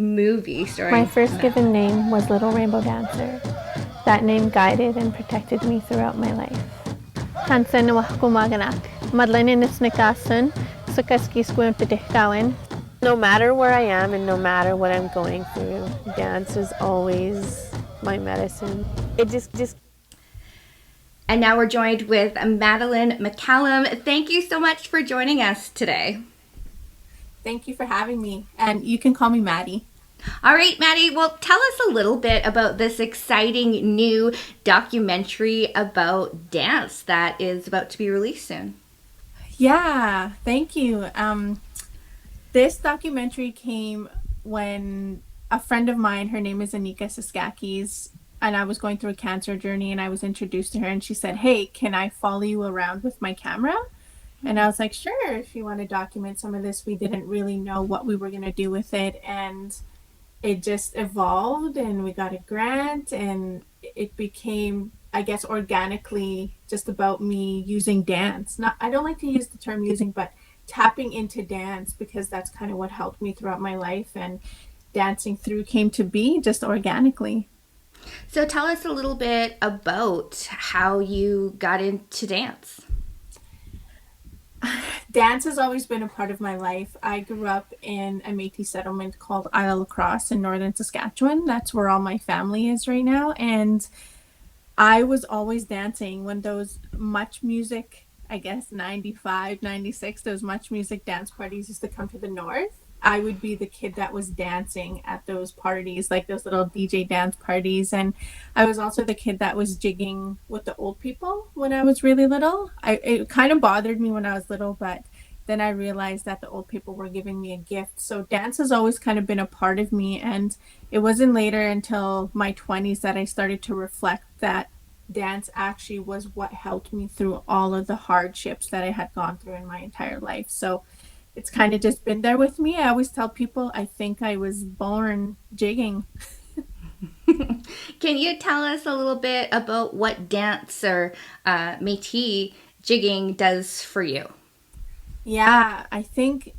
movie My starring first Madeleine. given name was Little Rainbow Dancer. That name guided and protected me throughout my life. Hansen wahkumaganak. Madeleine McCallum, sukaski skwempetikawen. No matter where I am and no matter what I'm going through, dance is always my medicine. It just And now we're joined with Madeleine McCallum. Thank you so much for joining us today. Thank you for having me. And you can call me Maddie. All right, Maddie, well, tell us a little bit about this exciting new documentary about dance that is about to be released soon. Yeah, thank you. This documentary came when a friend of mine, her name is Anika Siskakis, and I was going through a cancer journey and I was introduced to her and she said, "Hey, can I follow you around with my camera?" And I was like, "Sure, if you want to document some of this." We didn't really know what we were going to do with it. And it just evolved and we got a grant and it became, I guess, organically just about me using dance. Not, I don't like to use the term using, but tapping into dance because that's kind of what helped me throughout my life, and dancing through came to be just organically. So tell us a little bit about how you got into dance. Dance has always been a part of my life. I grew up in a Métis settlement called Isle La Crosse in northern Saskatchewan. That's where all my family is right now. And I was always dancing when those much music, I guess 95, 96, those much music dance parties used to come to the north. I would be the kid that was dancing at those parties, like those little DJ dance parties. And I was also the kid that was jigging with the old people when I was really little. It kind of bothered me when I was little, but then I realized that the old people were giving me a gift. So dance has always kind of been a part of me. And it wasn't later until my 20s that I started to reflect that dance actually was what helped me through all of the hardships that I had gone through in my entire life. So it's kind of just been there with me. I always tell people I think I was born jigging. Can you tell us a little bit about what dance or Métis jigging does for you? Yeah, I think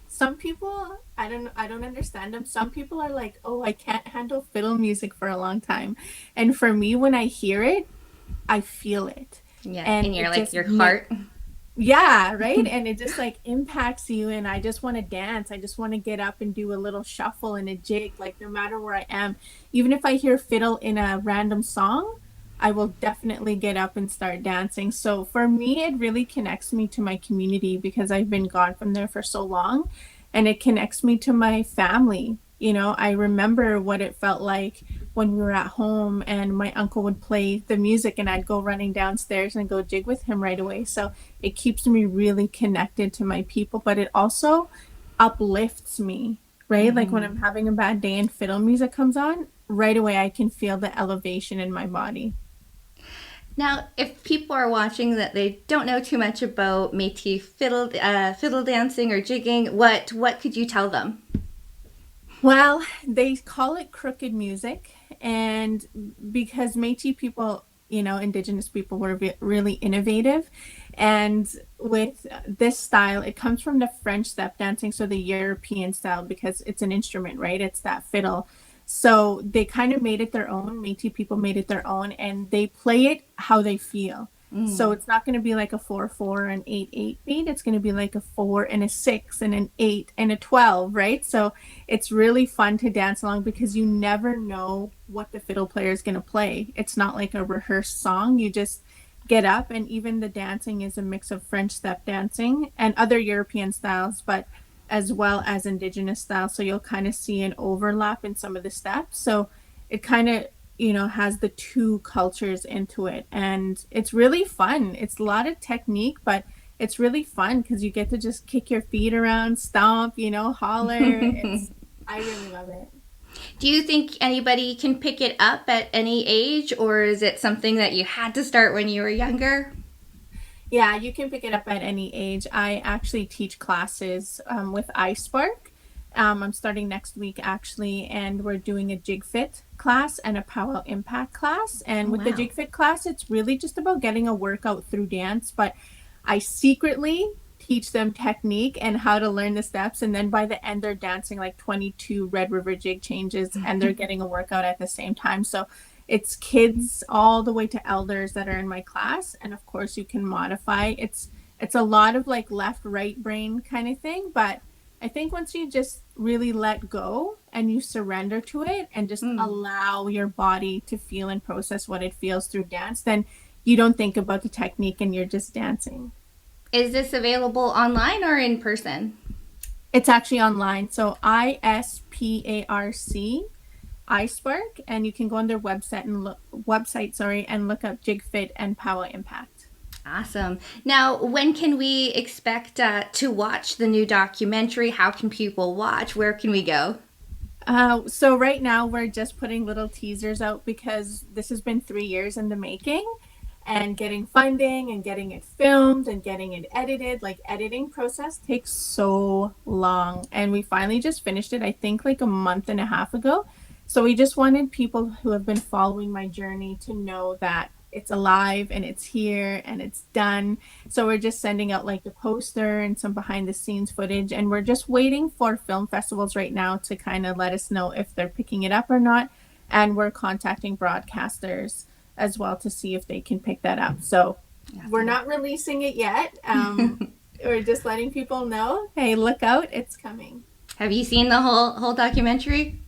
some people, I don't understand them. Some people are like, "Oh, I can't handle fiddle music for a long time." And for me, when I hear it, I feel it. Yeah, And in your it like just your heart. yeah, right? And it just like impacts you and I just want to dance. I just want to get up and do a little shuffle and a jig, like no matter where I am. Even if I hear fiddle in a random song, I will definitely get up and start dancing. So for me, it really connects me to my community because I've been gone from there for so long, and it connects me to my family. I remember what it felt like when we were at home and my uncle would play the music and I'd go running downstairs and go jig with him right away. So it keeps me really connected to my people, but it also uplifts me, right? Like when I'm having a bad day and fiddle music comes on, right away I can feel the elevation in my body. Now, if people are watching that they don't know too much about Métis fiddle dancing or jigging, what could you tell them? Well, they call it crooked music, and because Métis people, Indigenous people were really innovative, and with this style, it comes from the French step dancing, so the European style, because it's an instrument, right? It's that fiddle. So they kind of made it their own. Métis people made it their own, and they play it how they feel. So it's not going to be like a 4/4 and 8/8 beat. It's going to be like a 4 and a 6 and an 8 and a 12, right? So it's really fun to dance along because you never know what the fiddle player is going to play. It's not like a rehearsed song. You just get up, and even the dancing is a mix of French step dancing and other European styles, but as well as Indigenous styles. So you'll kind of see an overlap in some of the steps. So it kind of, has the two cultures into it. And it's really fun. It's a lot of technique, but it's really fun because you get to just kick your feet around, stomp, holler. I really love it. Do you think anybody can pick it up at any age, or is it something that you had to start when you were younger? Yeah, you can pick it up at any age. I actually teach classes with iSpark. I'm starting next week actually, and we're doing a jig fit class and a powwow impact class. And Oh, with the wow. jig fit class, it's really just about getting a workout through dance. But I secretly teach them technique and how to learn the steps. And then by the end, they're dancing like 22 Red River jig changes and they're getting a workout at the same time. So it's kids all the way to elders that are in my class. And of course you can modify. It's a lot of like left, right brain kind of thing. But I think once you just really let go and you surrender to it and just allow your body to feel and process what it feels through dance, then you don't think about the technique and you're just dancing. Is this available online or in person? It's actually online. So ISPARC, iSpark, and you can go on their website and look up Jig Fit and Power Impact. Awesome. Now, when can we expect to watch the new documentary? How can people watch? Where can we go? So right now we're just putting little teasers out because this has been 3 years in the making. And getting funding and getting it filmed and getting it edited, like editing process takes so long. And we finally just finished it, I think like a month and a half ago. So we just wanted people who have been following my journey to know that it's alive and it's here and it's done. So we're just sending out like the poster and some behind the scenes footage. And we're just waiting for film festivals right now to kind of let us know if they're picking it up or not. And we're contacting broadcasters as well to see if they can pick that up. So we're not releasing it yet. We're just letting people know, hey, look out, it's coming. Have you seen the whole documentary?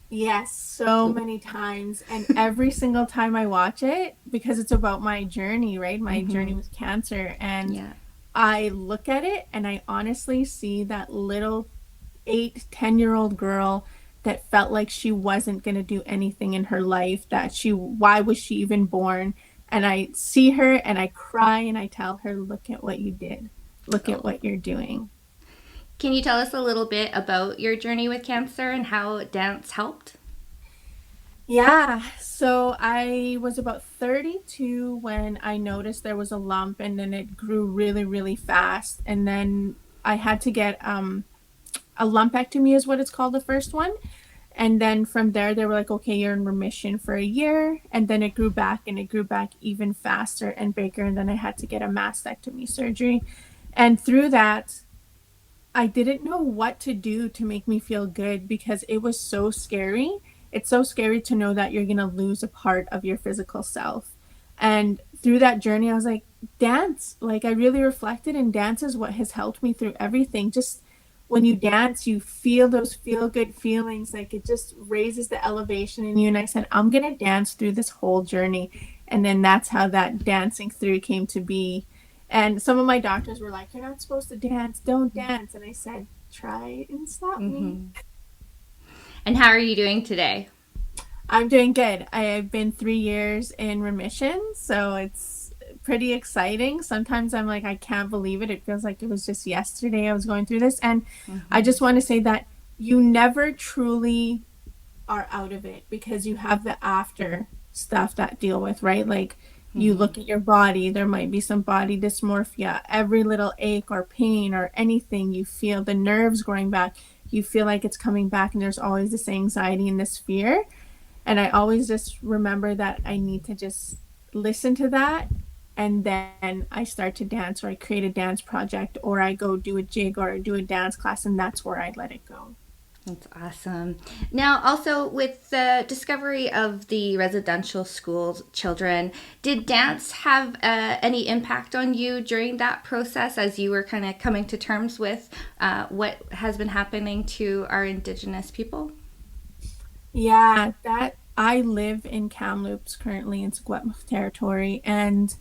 Yes, so many times. And every single time I watch it, because it's about my journey, right? My journey with cancer. And I look at it and I honestly see that little 8-10-year-old girl that felt like she wasn't going to do anything in her life, why was she even born? And I see her and I cry and I tell her, look at what you did. Look at what you're doing. Can you tell us a little bit about your journey with cancer and how dance helped? Yeah, so I was about 32 when I noticed there was a lump and then it grew really, really fast. And then I had to get a lumpectomy is what it's called, the first one. And then from there, they were like, okay, you're in remission for a year. And then it grew back and it grew back even faster and bigger. And then I had to get a mastectomy surgery. And through that, I didn't know what to do to make me feel good because it was so scary. It's so scary to know that you're going to lose a part of your physical self. And through that journey, I was like, dance. Like I really reflected, and dance is what has helped me through everything. Just when you dance, you feel those feel good feelings, like it just raises the elevation in you. And I said, I'm going to dance through this whole journey. And then that's how that dancing through came to be. And some of my doctors were like, you're not supposed to dance. Don't dance. And I said, try and stop me. And how are you doing today? I'm doing good. I've been 3 years in remission. So it's pretty exciting. Sometimes I'm like, I can't believe it. It feels like it was just yesterday I was going through this. And I just want to say that you never truly are out of it because you have the after stuff that deal with, right? Like you look at your body, there might be some body dysmorphia, every little ache or pain or anything you feel, the nerves growing back, you feel like it's coming back, and there's always this anxiety and this fear. And I always just remember that I need to just listen to that. And then I start to dance, or I create a dance project, or I go do a jig or do a dance class, and that's where I let it go. That's awesome. Now, also with the discovery of the residential school children, did dance have any impact on you during that process as you were kind of coming to terms with what has been happening to our Indigenous people? Yeah, that I live in Kamloops currently in Secwepemc territory, and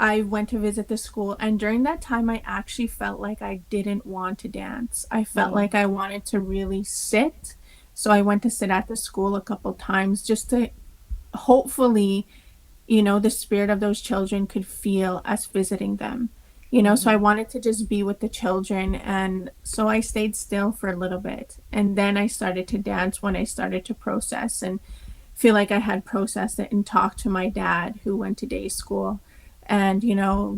I went to visit the school, and during that time I actually felt like I didn't want to dance. I felt like I wanted to really sit. So I went to sit at the school a couple times just to hopefully, the spirit of those children could feel us visiting them. So I wanted to just be with the children, and so I stayed still for a little bit, and then I started to dance when I started to process and feel like I had processed it, and talked to my dad who went to day school, and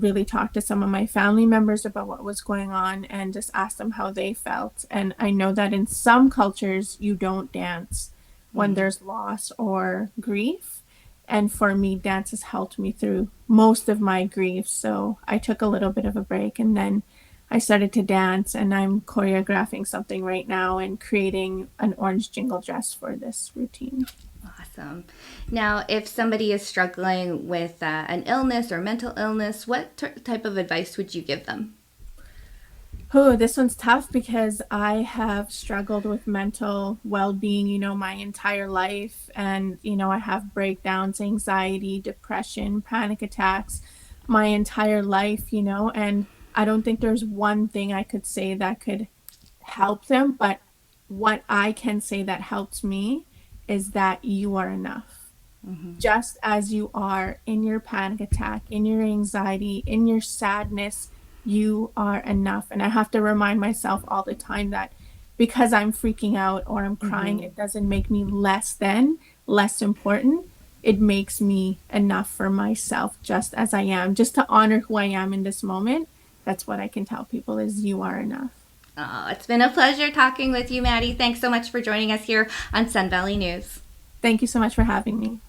really talked to some of my family members about what was going on and just asked them how they felt. And I know that in some cultures you don't dance when there's loss or grief, And for me, dance has helped me through most of my grief. So I took a little bit of a break, and then I started to dance, and I'm choreographing something right now and creating an orange jingle dress for this routine. Awesome. Now, if somebody is struggling with an illness or mental illness, what type of advice would you give them? Oh, this one's tough because I have struggled with mental well-being, my entire life. And, I have breakdowns, anxiety, depression, panic attacks my entire life, and I don't think there's one thing I could say that could help them. But what I can say that helps me is that you are enough. Just as you are in your panic attack, in your anxiety, in your sadness, you are enough. And I have to remind myself all the time that because I'm freaking out or I'm crying, it doesn't make me less important. It makes me enough for myself just as I am, just to honor who I am in this moment. That's what I can tell people is you are enough. Oh, it's been a pleasure talking with you, Maddie. Thanks so much for joining us here on Sun Valley News. Thank you so much for having me.